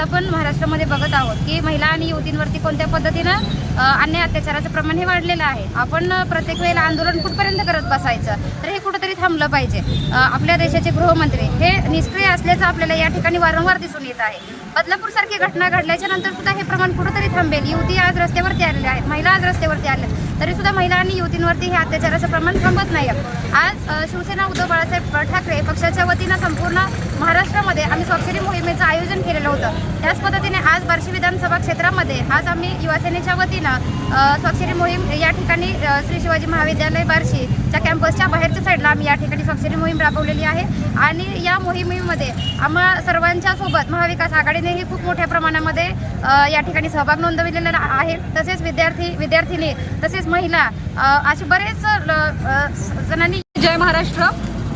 आपण महाराष्ट्रामध्ये बघत आहोत की महिला आणि युवतींवरती कोणत्या पद्धतीनं अन्याय अत्याचाराचं प्रमाण हे वाढलेलं आहे। आपण प्रत्येक वेळेला आंदोलन कुठपर्यंत करत बसायचं, तर हे कुठेतरी थांबलं पाहिजे। आपल्या देशाचे गृहमंत्री हे निष्क्रिय असल्याचं आपल्याला या ठिकाणी वारंवार दिसून येत आहे। बदलापूर सारखी घटना घडल्याच्या नंतर सुद्धा हे प्रमाण कुठेतरी थांबेल। युवती आज रस्त्यावरती आलेल्या आहेत, महिला आज रस्त्यावरती आल्या, तरी सुद्धा महिला आणि युवतींवरती हे अत्याचाराचं प्रमाण थांबत नाही। आज शिवसेना उद्धव बाळासाहेब ठाकरे पक्षाच्या वतीनं संपूर्ण महाराष्ट्रामध्ये आम्ही स्वाक्षरी मोहिमेचं आयोजन केलेलं होतं। त्याच पद्धतीने आज बार्शी विधानसभा क्षेत्रामध्ये आज आम्ही युवासेनेच्या वतीनं स्वाक्षरी मोहीम या ठिकाणी श्री शिवाजी महाविद्यालय बार्शीच्या कॅम्पसच्या बाहेरच्या साईडला आम्ही या ठिकाणी स्वाक्षरी मोहीम राबवलेली आहे। आणि या मोहिमेमध्ये आम्हा सर्वांच्या सोबत महाविकास आघाडीनेही खूप मोठ्या प्रमाणामध्ये या ठिकाणी सहभाग नोंदविलेला आहे। तसेच विद्यार्थी तसेच महिला असे बरेच जणांनी। जय महाराष्ट्र।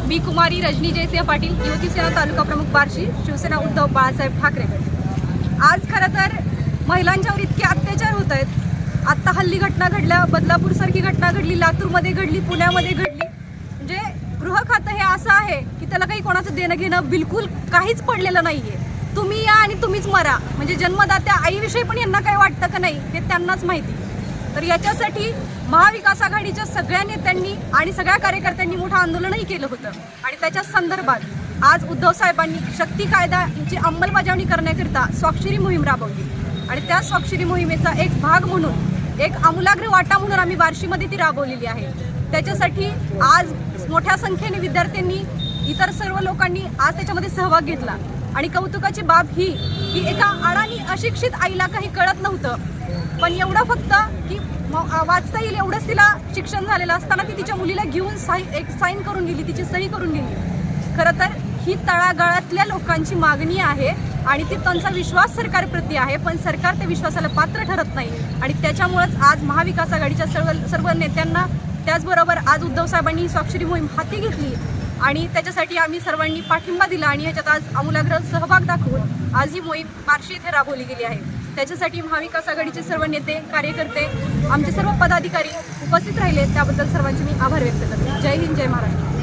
मी कुमारी रजनी जयसिंह पाटील, युवती सेना तालुका प्रमुख बार्शी, शिवसेना उद्धव बाळासाहेब ठाकरे। आज खरं तर महिलांच्यावर इतके अत्याचार होत आहेत। आत्ता हल्ली घटना घडल्या, बदलापूर सारखी घटना घडली, लातूरमध्ये घडली, पुण्यामध्ये घडली। म्हणजे गृह खातं हे असं आहे की त्याला काही कोणाचं देणं घेणं बिलकुल काहीच पडलेलं नाहीये। तुम्ही या आणि तुम्हीच मरा, म्हणजे जन्मदात्या आईविषयी पण यांना काही वाटतं का नाही हे त्यांनाच माहिती। तर याच्यासाठी महाविकास आघाडीच्या सगळ्या नेत्यांनी आणि सगळ्या कार्यकर्त्यांनी मोठं आंदोलनही केलं होतं। आणि त्याच्या संदर्भात आज उद्धव साहेबांनी शक्ती कायद्याची अंमलबजावणी करण्याकरिता स्वाक्षरी मोहीम राबवली। आणि त्या स्वाक्षरी मोहिमेचा एक भाग म्हणून, एक आमूलाग्र वाटा म्हणून आम्ही बार्शीमध्ये ती राबवलेली आहे। त्याच्यासाठी आज मोठ्या संख्येने विद्यार्थ्यांनी, इतर सर्व लोकांनी आज त्याच्यामध्ये सहभाग घेतला। आणि कौतुकाची बाब ही की एका अडाणी अशिक्षित आईला काही कळत नव्हतं, पण एवढं फक्त की वाचता येईल एवढंच तिला शिक्षण झालेलं असताना ती तिच्या मुलीला घेऊन साईन करून गेली, तिची सही करून गेली। खरं तर ही तळागाळातल्या लोकांची मागणी आहे आणि ती त्यांचा विश्वास सरकारप्रती आहे, पण सरकार त्या विश्वासाला पात्र ठरत नाही। आणि त्याच्यामुळेच आज महाविकास आघाडीच्या सर्व नेत्यांना, त्याचबरोबर आज उद्धव साहेबांनी स्वाक्षरी मोहीम हाती घेतली आणि त्याच्यासाठी आम्ही सर्वांनी पाठिंबा दिला आणि ह्याच्यात आज आमूलाग्र सहभाग दाखवून आज ही मोहीम बार्शी येथे राबवली गेली आहे। त्याच्यासाठी महाविकास आघाडीचे सर्व नेते, कार्यकर्ते, आमचे सर्व पदाधिकारी उपस्थित राहिले, त्याबद्दल सर्वांचे मी आभार व्यक्त करते। जय हिंद, जय महाराष्ट्र।